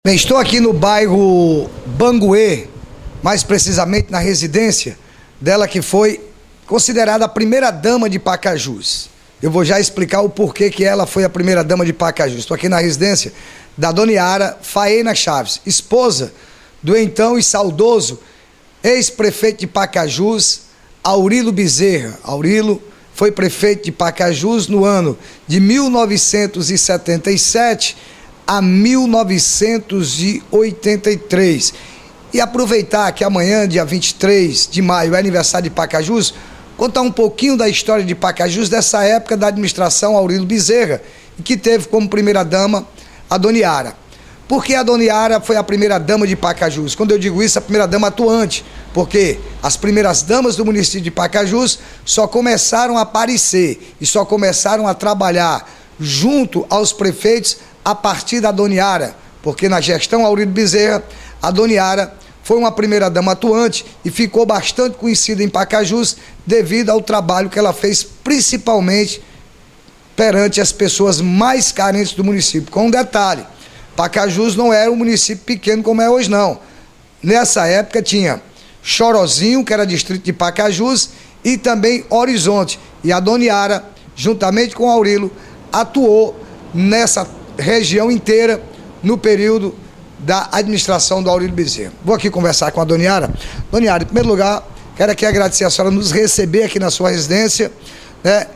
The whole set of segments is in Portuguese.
Bem, estou aqui no bairro Banguê, mais precisamente na residência dela que foi considerada a primeira dama de Pacajus. Eu vou já explicar o porquê que ela foi a primeira dama de Pacajus. Estou aqui na residência da Dona Yara Faena Chaves, esposa do então e saudoso ex-prefeito de Pacajus, Aurilo Bezerra. Aurilo foi prefeito de Pacajus no ano de 1977 a 1983. E aproveitar que amanhã, dia 23 de maio, é aniversário de Pacajus, contar um pouquinho da história de Pacajus, dessa época da administração Aurilo Bezerra, que teve como primeira-dama a Dona Yara. Por que a Dona Yara foi a primeira-dama de Pacajus? Quando eu digo isso, a primeira-dama atuante, porque as primeiras damas do município de Pacajus só começaram a aparecer e só começaram a trabalhar junto aos prefeitos a partir da Dona Yara, porque na gestão Aurilo Bezerra, a Dona Yara foi uma primeira-dama atuante e ficou bastante conhecida em Pacajus devido ao trabalho que ela fez, principalmente perante as pessoas mais carentes do município. Com um detalhe, Pacajus não era um município pequeno como é hoje, não. Nessa época tinha Chorozinho, que era distrito de Pacajus, e também Horizonte. E a Dona Yara, juntamente com o Aurilo, atuou nessa região inteira no período da administração do Aurilo Bezerra. Vou aqui conversar com a Dona Yara. Dona Yara, em primeiro lugar, quero aqui agradecer a senhora nos receber aqui na sua residência, né?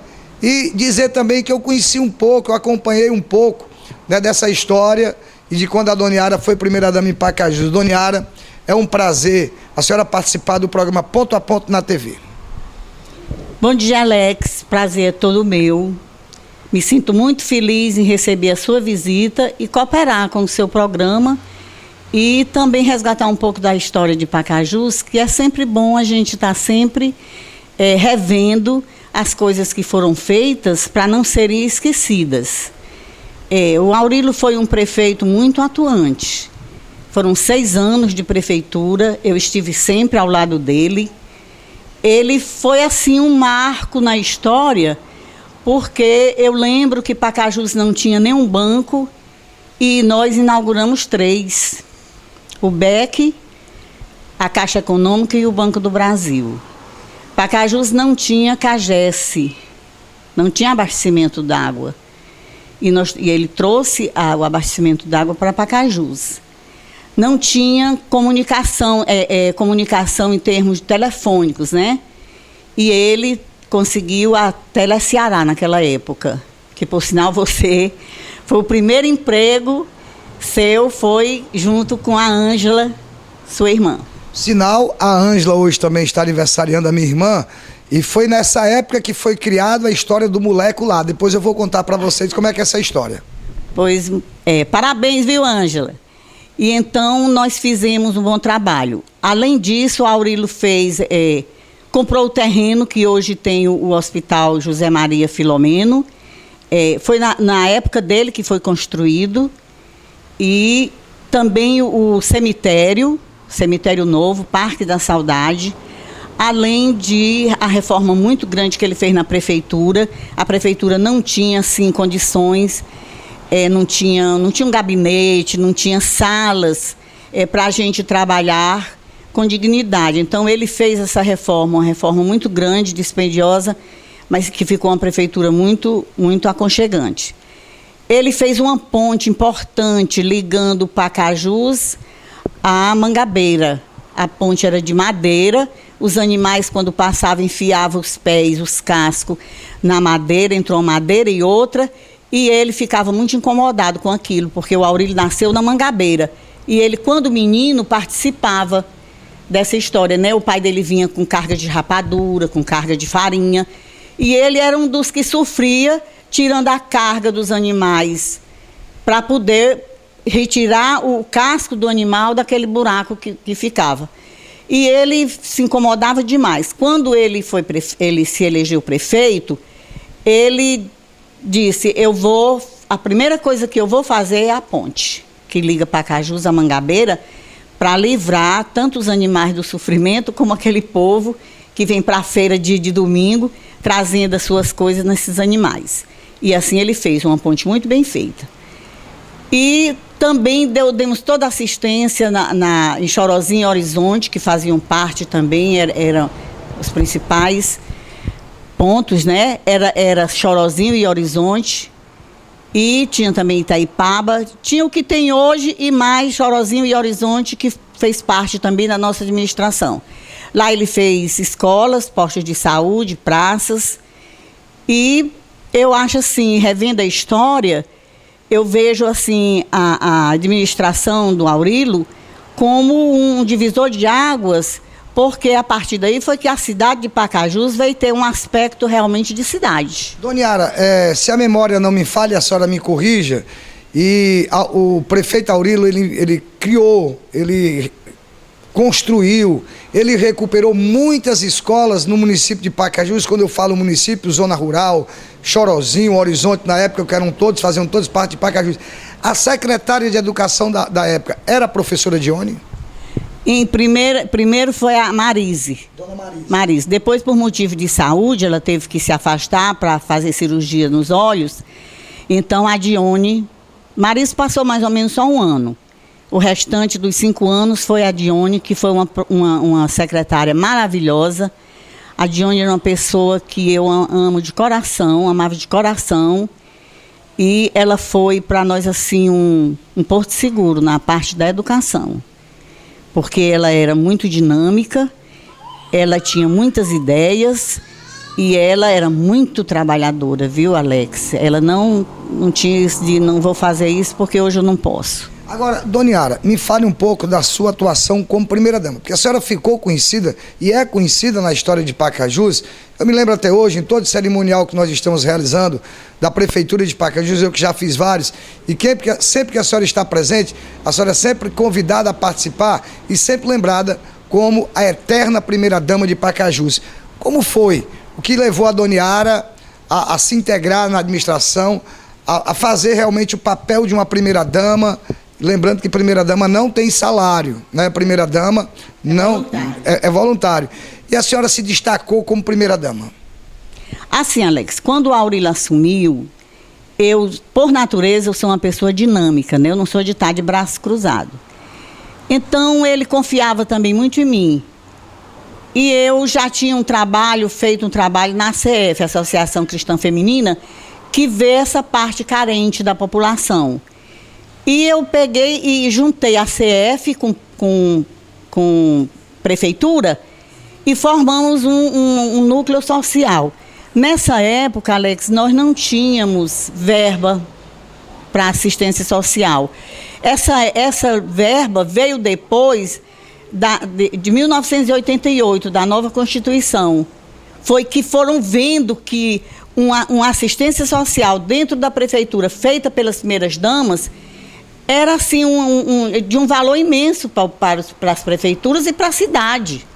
E dizer também que eu conheci um pouco, eu acompanhei um pouco, né, dessa história e de quando a Dona Yara foi primeira-dama em Pacajus. Dona Yara, é um prazer a senhora participar do programa Ponto a Ponto na TV. Bom dia, Alex. Prazer é todo meu. Me sinto muito feliz em receber a sua visita e cooperar com o seu programa e também resgatar um pouco da história de Pacajus, que é sempre bom a gente estar sempre revendo as coisas que foram feitas para não serem esquecidas. O Aurilo foi um prefeito muito atuante. Foram 6 anos de prefeitura, eu estive sempre ao lado dele. Ele foi, assim, um marco na história, porque eu lembro que Pacajus não tinha nenhum banco e nós inauguramos 3. O BEC, a Caixa Econômica e o Banco do Brasil. Pacajus não tinha CAGES, não tinha abastecimento d'água. E ele trouxe o abastecimento d'água para Pacajus. Não tinha comunicação, comunicação em termos telefônicos, né? E ele conseguiu a Teleceará naquela época, que, por sinal, você foi o primeiro emprego seu, foi junto com a Ângela, sua irmã. Sinal, a Ângela hoje também está aniversariando a minha irmã, e foi nessa época que foi criada a história do moleco lá. Depois eu vou contar para vocês como é que é essa história. Pois, parabéns, viu, Ângela? E então nós fizemos um bom trabalho. Além disso, o Aurilo comprou o terreno que hoje tem o Hospital José Maria Filomeno. Foi na época dele que foi construído. E também o cemitério novo, Parque da Saudade. Além de a reforma muito grande que ele fez na prefeitura. A prefeitura não tinha, assim, condições, não tinha um gabinete, não tinha salas para a gente trabalhar com dignidade. Então, ele fez essa reforma, uma reforma muito grande, dispendiosa, mas que ficou uma prefeitura muito, muito aconchegante. Ele fez uma ponte importante ligando Pacajus à Mangabeira. A ponte era de madeira, os animais, quando passavam, enfiavam os pés, os cascos na madeira, entre uma madeira e outra, e ele ficava muito incomodado com aquilo, porque o Aurilo nasceu na Mangabeira. E ele, quando menino, participava dessa história, né? O pai dele vinha com carga de rapadura, com carga de farinha, e ele era um dos que sofria tirando a carga dos animais para poder retirar o casco do animal daquele buraco que ficava. E ele se incomodava demais. Quando ele se elegeu prefeito, ele disse, a primeira coisa que eu vou fazer é a ponte, que liga Pacajus à Mangabeira, para livrar tanto os animais do sofrimento, como aquele povo que vem para a feira de domingo, trazendo as suas coisas nesses animais. E assim ele fez, uma ponte muito bem feita. E Também demos toda assistência em Chorozinho e Horizonte, que faziam parte também, eram os principais pontos, né? Era Chorozinho e Horizonte, e tinha também Itaipaba, tinha o que tem hoje e mais Chorozinho e Horizonte, que fez parte também da nossa administração. Lá ele fez escolas, postos de saúde, praças, e eu acho assim, revendo a história, eu vejo assim a administração do Aurilo como um divisor de águas, porque a partir daí foi que a cidade de Pacajus veio ter um aspecto realmente de cidade. Dona Yara, se a memória não me falha, a senhora me corrija, o prefeito Aurilo, ele criou, ele construiu, ele recuperou muitas escolas no município de Pacajus. Quando eu falo município, zona rural, Chorozinho, Horizonte, na época que faziam todos parte de Pacajus. A secretária de educação da época era a professora Dione? Primeiro foi a Marise. Dona Marise. Marise. Depois, por motivo de saúde, ela teve que se afastar para fazer cirurgia nos olhos. Então, a Dione... Marise passou mais ou menos só um ano. O restante dos 5 anos foi a Dione, que foi uma secretária maravilhosa. A Dione era uma pessoa que eu amo de coração, amava de coração. E ela foi para nós assim um porto seguro na parte da educação. Porque ela era muito dinâmica, ela tinha muitas ideias e ela era muito trabalhadora, viu, Alex? Ela não tinha isso de não vou fazer isso porque hoje eu não posso. Agora, Dona Yara, me fale um pouco da sua atuação como primeira-dama, porque a senhora ficou conhecida e é conhecida na história de Pacajus. Eu me lembro até hoje, em todo cerimonial que nós estamos realizando, da Prefeitura de Pacajus, eu que já fiz vários, e sempre que a senhora está presente, a senhora é sempre convidada a participar e sempre lembrada como a eterna primeira-dama de Pacajus. Como foi? O que levou a Dona Yara a se integrar na administração, a fazer realmente o papel de uma primeira-dama? Lembrando que primeira-dama não tem salário, né? Primeira-dama não é voluntário. E a senhora se destacou como primeira-dama? Assim, Alex, quando o Aurilo assumiu, por natureza, eu sou uma pessoa dinâmica, né? Eu não sou de estar de braço cruzado. Então, ele confiava também muito em mim. E eu já tinha feito um trabalho na ACF, Associação Cristã Feminina, que vê essa parte carente da população. E eu peguei e juntei a CF com prefeitura e formamos um núcleo social. Nessa época, Alex, nós não tínhamos verba para assistência social. Essa verba veio depois de 1988, da nova Constituição. Foi que foram vendo que uma assistência social dentro da prefeitura, feita pelas primeiras damas, era assim de um valor imenso para as prefeituras e para a cidade.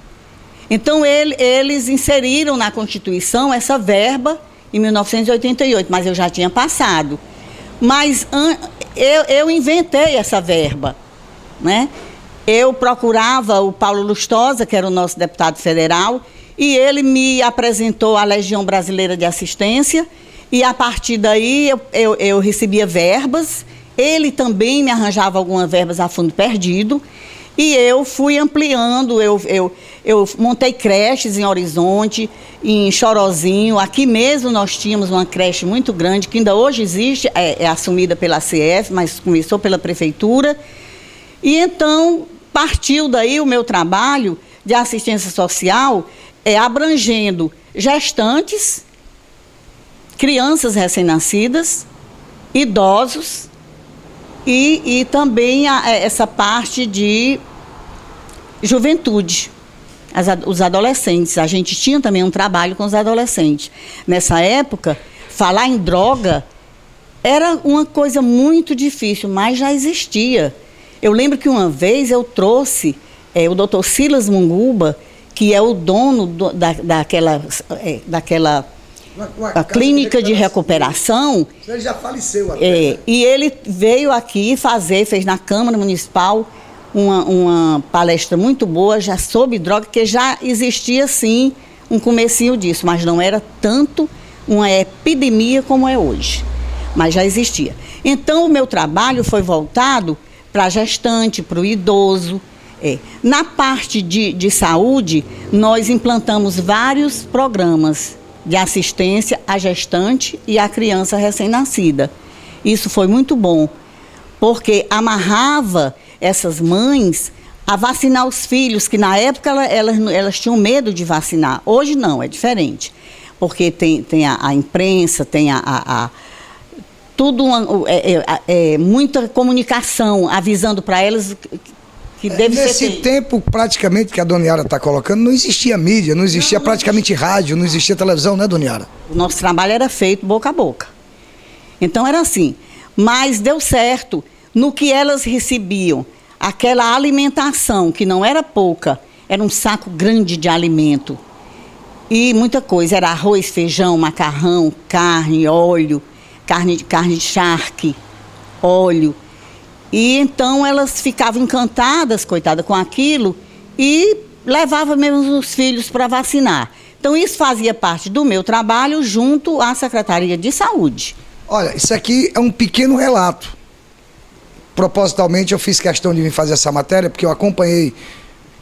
Então, eles inseriram na Constituição essa verba em 1988, mas eu já tinha passado. Mas eu inventei essa verba, né? Eu procurava o Paulo Lustosa, que era o nosso deputado federal, e ele me apresentou a Legião Brasileira de Assistência, e a partir daí eu recebia verbas. Ele também me arranjava algumas verbas a fundo perdido e eu fui ampliando, eu montei creches em Horizonte, em Chorozinho. Aqui mesmo nós tínhamos uma creche muito grande, que ainda hoje existe, é assumida pela CF, mas começou pela prefeitura. E então partiu daí o meu trabalho de assistência social, abrangendo gestantes, crianças recém-nascidas, idosos, e também essa parte de juventude, os adolescentes. A gente tinha também um trabalho com os adolescentes. Nessa época, falar em droga era uma coisa muito difícil, mas já existia. Eu lembro que uma vez eu trouxe o Dr. Silas Munguba, que é o dono daquela a clínica de recuperação. Ele já faleceu até. E ele veio aqui fez na Câmara Municipal uma palestra muito boa já sobre droga, que já existia sim um comecinho disso, mas não era tanto uma epidemia como é hoje, mas já existia. Então o meu trabalho foi voltado para a gestante, para o idoso. Na parte de saúde, nós implantamos vários programas de assistência à gestante e à criança recém-nascida. Isso foi muito bom, porque amarrava essas mães a vacinar os filhos, que na época elas tinham medo de vacinar. Hoje não, é diferente, porque tem a imprensa, tem tudo muita comunicação avisando para elas que deve ser. Nesse tempo, praticamente, que a Dona Yara está colocando, não existia mídia, não existia praticamente rádio, não existia televisão, né, Dona Yara? O nosso trabalho era feito boca a boca. Então era assim, mas deu certo no que elas recebiam. Aquela alimentação, que não era pouca, era um saco grande de alimento. E muita coisa, era arroz, feijão, macarrão, carne, óleo, carne de charque, óleo. E então elas ficavam encantadas, coitada, com aquilo e levavam mesmo os filhos para vacinar. Então isso fazia parte do meu trabalho junto à Secretaria de Saúde. Olha, isso aqui é um pequeno relato. Propositalmente eu fiz questão de vir fazer essa matéria porque eu acompanhei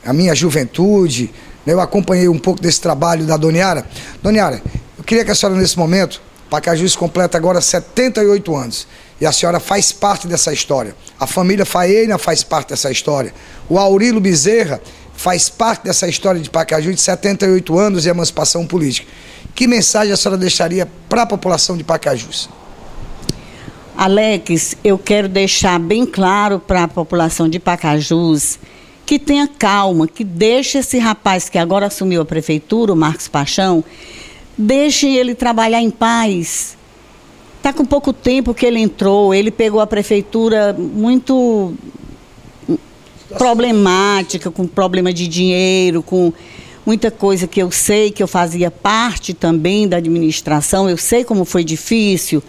a minha juventude, né, eu acompanhei um pouco desse trabalho da Dona Yara. Dona Yara, eu queria que a senhora nesse momento, Pacajus completa agora 78 anos e a senhora faz parte dessa história. A família Faena faz parte dessa história. O Aurilo Bezerra faz parte dessa história de Pacajus de 78 anos e emancipação política. Que mensagem a senhora deixaria para a população de Pacajus? Alex, eu quero deixar bem claro para a população de Pacajus que tenha calma, que deixe esse rapaz que agora assumiu a prefeitura, o Marcos Paixão, deixe ele trabalhar em paz. Está com pouco tempo que ele entrou, ele pegou a prefeitura muito problemática, com problema de dinheiro, com muita coisa que eu sei, que eu fazia parte também da administração, eu sei como foi difícil.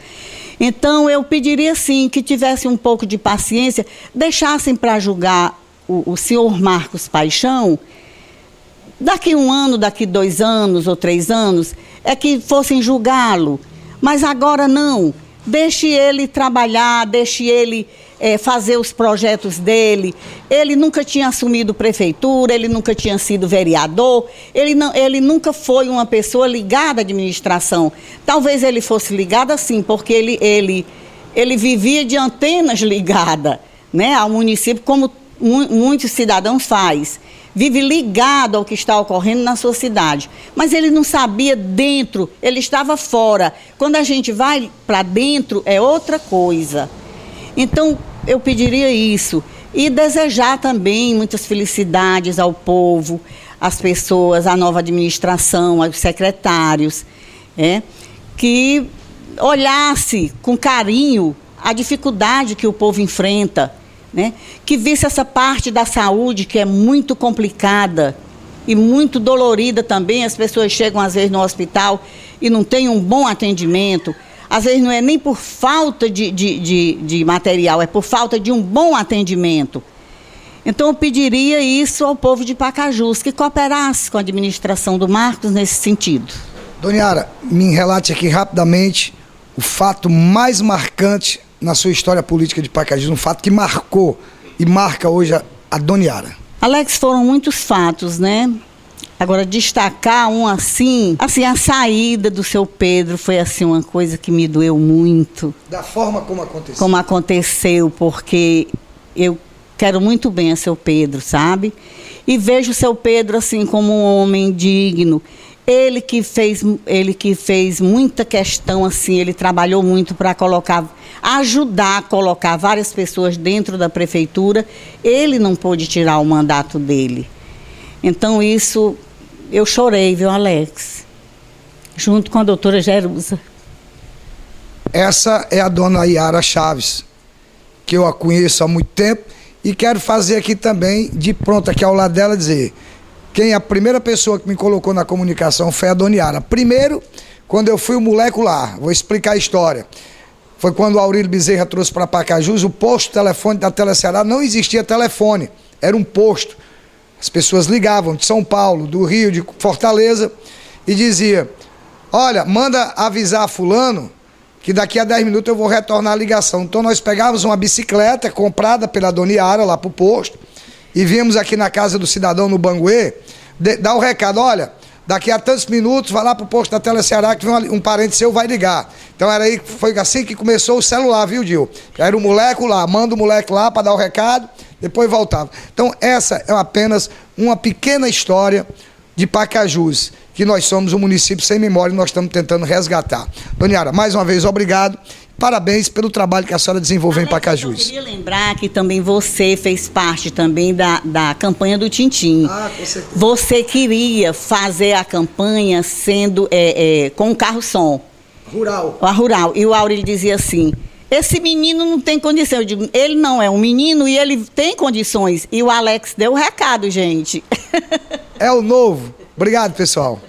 Então, eu pediria, sim, que tivesse um pouco de paciência, deixassem para julgar o senhor Marcos Paixão, daqui 1 ano, daqui 2 anos ou 3 anos, é que fossem julgá-lo. Mas agora não. Deixe ele trabalhar, deixe ele fazer os projetos dele. Ele nunca tinha assumido prefeitura, ele nunca tinha sido vereador, ele nunca foi uma pessoa ligada à administração. Talvez ele fosse ligado sim, porque ele vivia de antenas ligadas, né, ao município, como muitos cidadãos fazem. Vive ligado ao que está ocorrendo na sua cidade. Mas ele não sabia dentro, ele estava fora. Quando a gente vai para dentro, é outra coisa. Então, eu pediria isso. E desejar também muitas felicidades ao povo, às pessoas, à nova administração, aos secretários, que olhasse com carinho a dificuldade que o povo enfrenta, né? Que visse essa parte da saúde que é muito complicada e muito dolorida também. As pessoas chegam às vezes no hospital e não têm um bom atendimento. Às vezes não é nem por falta de material, é por falta de um bom atendimento. Então eu pediria isso ao povo de Pacajus, que cooperasse com a administração do Marcos nesse sentido. Dona Yara, me relate aqui rapidamente o fato mais marcante na sua história política de Pacajus, um fato que marcou e marca hoje a Dona Yara. Alex, foram muitos fatos, né? Agora, destacar um assim, a saída do seu Pedro foi assim uma coisa que me doeu muito. Da forma como aconteceu. Como aconteceu, porque eu quero muito bem a seu Pedro, sabe? E vejo o seu Pedro assim como um homem digno. Ele que fez muita questão, assim, ele trabalhou muito para ajudar a colocar várias pessoas dentro da prefeitura. Ele não pôde tirar o mandato dele. Então isso, eu chorei, viu, Alex? Junto com a doutora Jerusa. Essa é a dona Yara Chaves, que eu a conheço há muito tempo e quero fazer aqui também, de pronto, aqui ao lado dela, dizer... Quem a primeira pessoa que me colocou na comunicação foi a Dona Yara. Primeiro, quando eu fui o molecular, vou explicar a história. Foi quando o Aurilo Bezerra trouxe para Pacajus o posto telefone da Teleceará. Não existia telefone, era um posto. As pessoas ligavam de São Paulo, do Rio, de Fortaleza e dizia: olha, manda avisar fulano que daqui a 10 minutos eu vou retornar a ligação. Então nós pegávamos uma bicicleta comprada pela Dona Yara lá pro posto e viemos aqui na casa do cidadão no Banguê, dar o recado, olha, daqui a tantos minutos vai lá pro posto da Teleceará que um parente seu vai ligar. Então foi assim que começou o celular, viu, Dil? Era o moleque lá, manda o moleque lá para dar o recado, depois voltava. Então essa é apenas uma pequena história de Pacajus, que nós somos um município sem memória e nós estamos tentando resgatar. Dona Yara, mais uma vez, obrigado. Parabéns pelo trabalho que a senhora desenvolveu em Pacajus. Eu queria lembrar que também você fez parte também da campanha do Tintim. Ah, com certeza. Você queria fazer a campanha sendo com um carro-som. Rural. A rural. E o Aurélio dizia assim, esse menino não tem condição. Eu digo, ele não é um menino e ele tem condições. E o Alex deu o recado, gente. É o novo. Obrigado, pessoal.